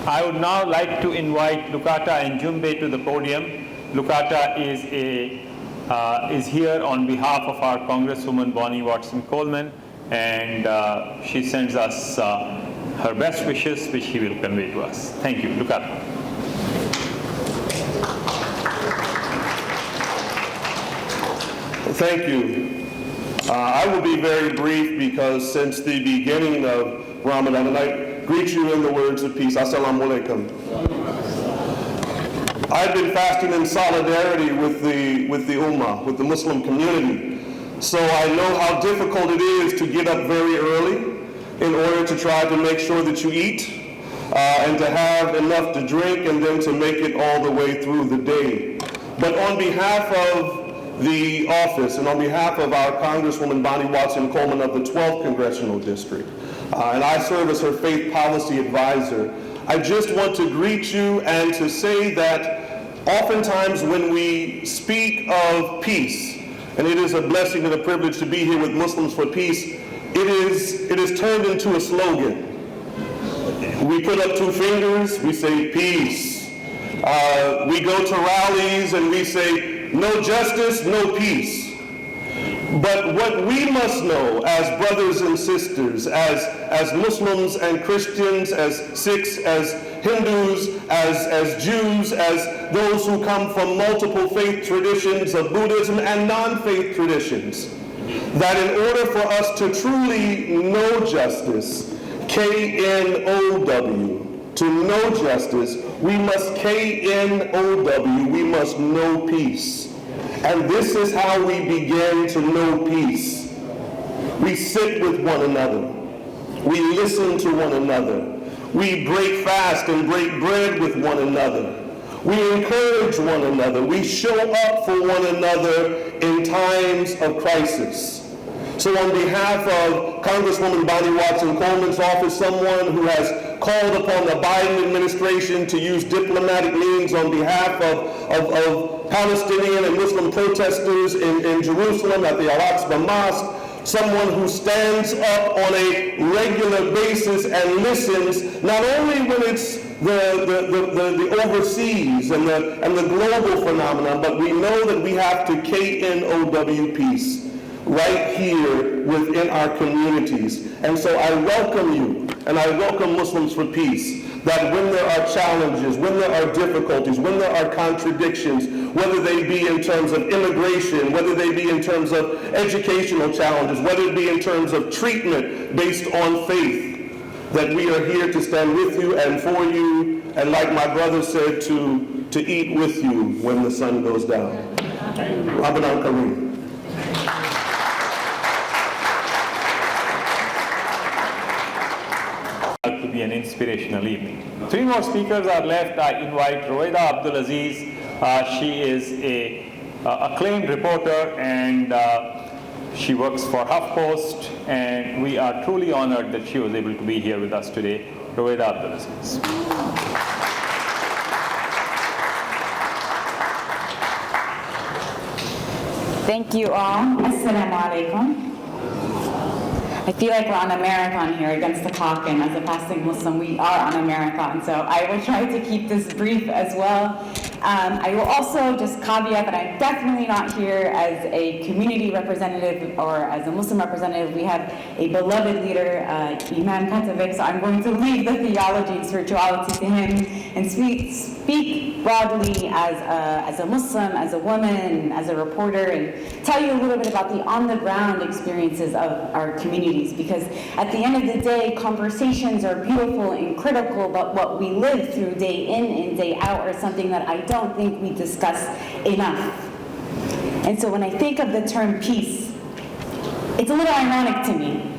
I would now like to invite Lukata and Mjumbe to the podium. Lukata is here on behalf of our Congresswoman Bonnie Watson Coleman, and she sends us her best wishes, which she will convey to us. Thank you. Lukata. Thank you. I will be very brief because since the beginning of Ramadan, and I greet you in the words of peace. Assalamu alaikum. I've been fasting in solidarity with the Ummah, with the Muslim community. So I know how difficult it is to get up very early in order to try to make sure that you eat and to have enough to drink and then to make it all the way through the day. But on behalf of the office and on behalf of our Congresswoman Bonnie Watson Coleman of the 12th Congressional District, and I serve as her faith policy advisor, I just want to greet you and to say that oftentimes when we speak of peace, and it is a blessing and a privilege to be here with Muslims for Peace, it is turned into a slogan. We put up two fingers, we say peace. We go to rallies and we say no justice, no peace. But what we must know as brothers and sisters, as Muslims and Christians, as Sikhs, as Hindus, as Jews, as those who come from multiple faith traditions of Buddhism and non-faith traditions, that in order for us to truly know justice, K-N-O-W, to know justice, we must K-N-O-W, we must know peace. And this is how we begin to know peace. We sit with one another. We listen to one another. We break fast and break bread with one another. We encourage one another. We show up for one another in times of crisis. So on behalf of Congresswoman Bonnie Watson Coleman's office, someone who has called upon the Biden administration to use diplomatic means on behalf of Palestinian and Muslim protesters in Jerusalem at the Al-Aqsa Mosque, someone who stands up on a regular basis and listens, not only when it's the overseas and the global phenomenon, but we know that we have to K-N-O-W peace right here within our communities. And so I welcome you, and I welcome Muslims for Peace, that when there are challenges, when there are difficulties, when there are contradictions, whether they be in terms of immigration, whether they be in terms of educational challenges, whether it be in terms of treatment based on faith, that we are here to stand with you and for you, and like my brother said, to eat with you when the sun goes down. Ramadan Kareem. To be an inspirational evening. Three more speakers are left. I invite Rowaida Abdelaziz. She is a acclaimed reporter and she works for HuffPost, and we are truly honored that she was able to be here with us today. Rowaida Abdelaziz. Thank you all. Assalamu alaikum. I feel like we're on a marathon here against the clock, and as a fasting Muslim, we are on a marathon, so I will try to keep this brief as well. I will also just caveat that I'm definitely not here as a community representative or as a Muslim representative. We have a beloved leader, Imam Katovic, so I'm going to leave the theology and spirituality to him and speak broadly as a Muslim, as a woman, as a reporter, and tell you a little bit about the on-the-ground experiences of our communities, because at the end of the day, conversations are beautiful and critical, but what we live through day in and day out are something that I don't think we discuss enough. And so when I think of the term peace, it's a little ironic to me,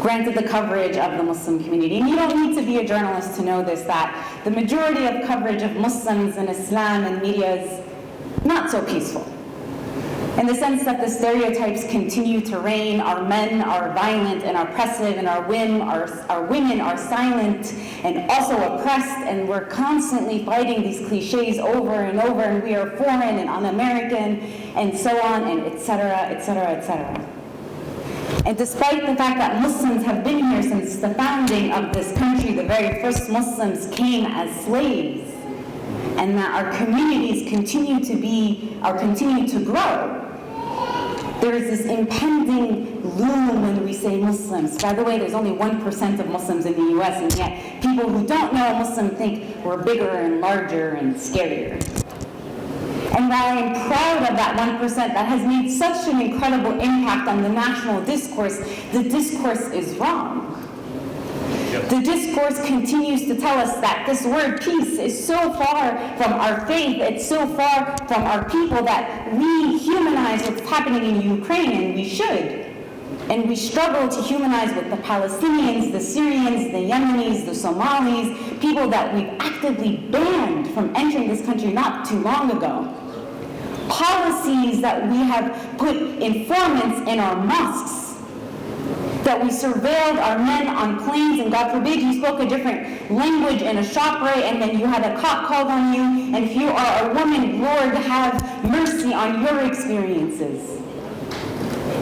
granted the coverage of the Muslim community. And you don't need to be a journalist to know this, that the majority of coverage of Muslims in Islam and media is not so peaceful. And in the sense that the stereotypes continue to reign. Our men are violent and oppressive, and our women are silent and also oppressed, and we're constantly fighting these cliches over and over, and we are foreign and un-American, and so on, and et cetera, et cetera, et cetera. And despite the fact that Muslims have been here since the founding of this country, the very first Muslims came as slaves, and that our communities continue to grow, there is this impending loom when we say Muslims. By the way, there's only 1% of Muslims in the US, and yet people who don't know a Muslim think we're bigger and larger and scarier. And while I am proud of that 1% that has made such an incredible impact on the national discourse, the discourse is wrong. The discourse continues to tell us that this word peace is so far from our faith, it's so far from our people, that we humanize what's happening in Ukraine, and we should. And we struggle to humanize with the Palestinians, the Syrians, the Yemenis, the Somalis, people that we've actively banned from entering this country not too long ago. Policies that we have put informants in our mosques, that we surveilled our men on planes, and God forbid you spoke a different language in a shop, right, and then you had a cop called on you, and if you are a woman, Lord, have mercy on your experiences.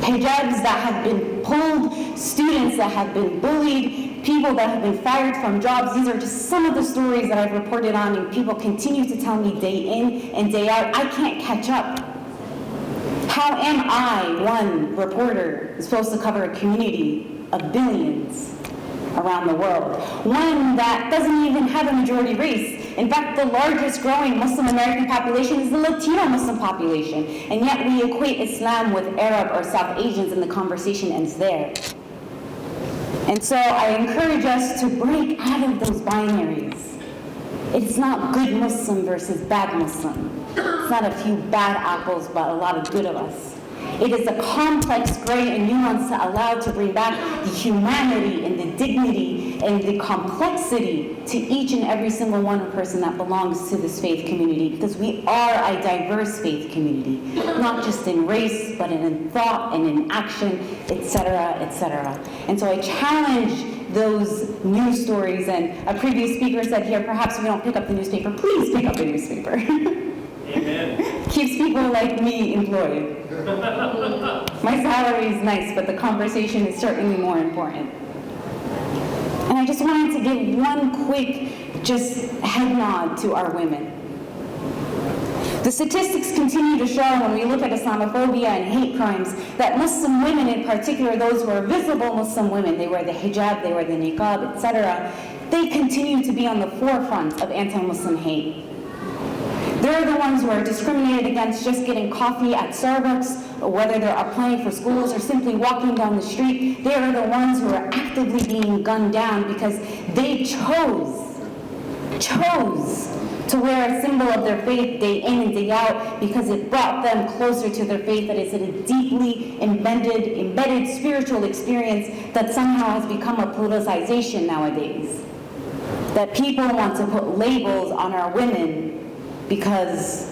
Hijabs that have been pulled, students that have been bullied, people that have been fired from jobs. These are just some of the stories that I've reported on, and people continue to tell me day in and day out, I can't catch up. How am I, one reporter, supposed to cover a community of billions around the world? One that doesn't even have a majority race. In fact, the largest growing Muslim American population is the Latino Muslim population, and yet we equate Islam with Arab or South Asians, and the conversation ends there. And so I encourage us to break out of those binaries. It's not good Muslim versus bad Muslim. It's not a few bad apples, but a lot of good of us. It is a complex, gray, and nuance allowed to bring back the humanity and the dignity and the complexity to each and every single one person that belongs to this faith community, because we are a diverse faith community, not just in race, but in thought and in action, etc., etc. And so I challenge those news stories, and a previous speaker said here, perhaps we don't pick up the newspaper. Please pick up the newspaper. Amen. Keeps people like me employed. My salary is nice, but the conversation is certainly more important. And I just wanted to give one quick head nod to our women. The statistics continue to show, when we look at Islamophobia and hate crimes, that Muslim women, in particular those who are visible Muslim women, they wear the hijab, they wear the niqab, etc., they continue to be on the forefront of anti-Muslim hate. They're the ones who are discriminated against just getting coffee at Starbucks, or whether they're applying for schools or simply walking down the street. They are the ones who are actively being gunned down because they chose to wear a symbol of their faith day in and day out, because it brought them closer to their faith. That is a deeply embedded spiritual experience that somehow has become a politicization nowadays. That people want to put labels on our women because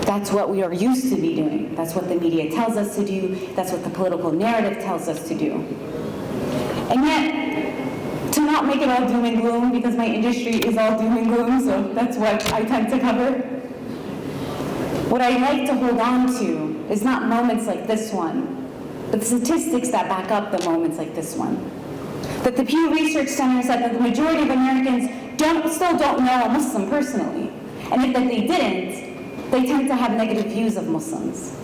that's what we are used to be doing. That's what the media tells us to do. That's what the political narrative tells us to do. And yet, to not make it all doom and gloom, because my industry is all doom and gloom, so that's what I tend to cover. What I like to hold on to is not moments like this one, but the statistics that back up the moments like this one. That the Pew Research Center said that the majority of Americans still don't know a Muslim personally. And if they didn't, they tend to have negative views of Muslims.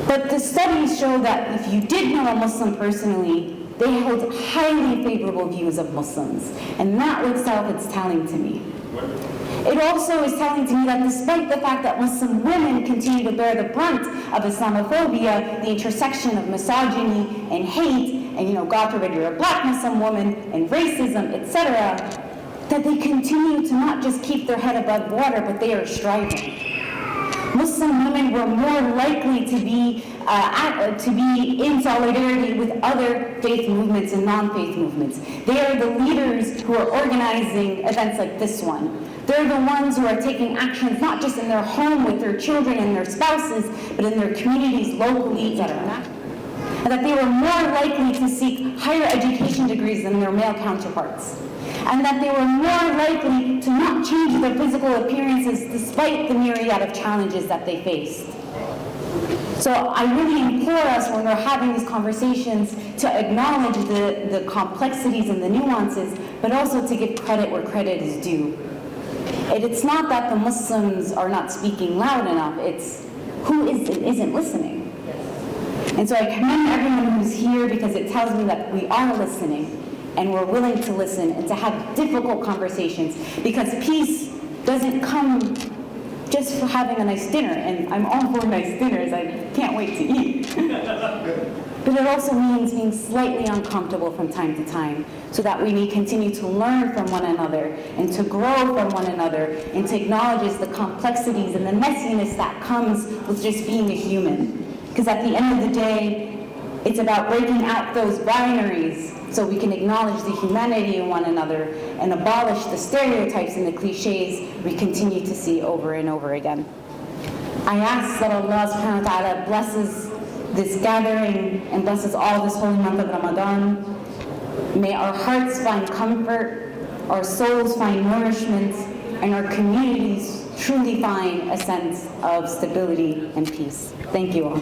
But the studies show that if you did know a Muslim personally, they hold highly favorable views of Muslims. And that itself is telling to me. It also is telling to me that despite the fact that Muslim women continue to bear the brunt of Islamophobia, the intersection of misogyny and hate, and God forbid you're a black Muslim woman, and racism, etc., that they continue to not just keep their head above water, but they are striving. Muslim women were more likely to be in solidarity with other faith movements and non-faith movements. They are the leaders who are organizing events like this one. They're the ones who are taking actions not just in their home with their children and their spouses, but in their communities locally, etc. And that they were more likely to seek higher education degrees than their male counterparts. And that they were more likely to not change their physical appearances despite the myriad of challenges that they faced. So I really implore us when we're having these conversations to acknowledge the complexities and the nuances, but also to give credit where credit is due. It's not that the Muslims are not speaking loud enough, it's who isn't listening. And so I commend everyone who's here because it tells me that we are listening and we're willing to listen and to have difficult conversations, because peace doesn't come just for having a nice dinner, and I'm all for nice dinners, I can't wait to eat. But it also means being slightly uncomfortable from time to time so that we may continue to learn from one another and to grow from one another and to acknowledge the complexities and the messiness that comes with just being a human. Because at the end of the day, it's about breaking out those binaries so we can acknowledge the humanity in one another and abolish the stereotypes and the cliches we continue to see over and over again. I ask that Allah subhanahu wa ta'ala blesses this gathering and blesses all this holy month of Ramadan. May our hearts find comfort, our souls find nourishment, and our communities truly find a sense of stability and peace. Thank you all.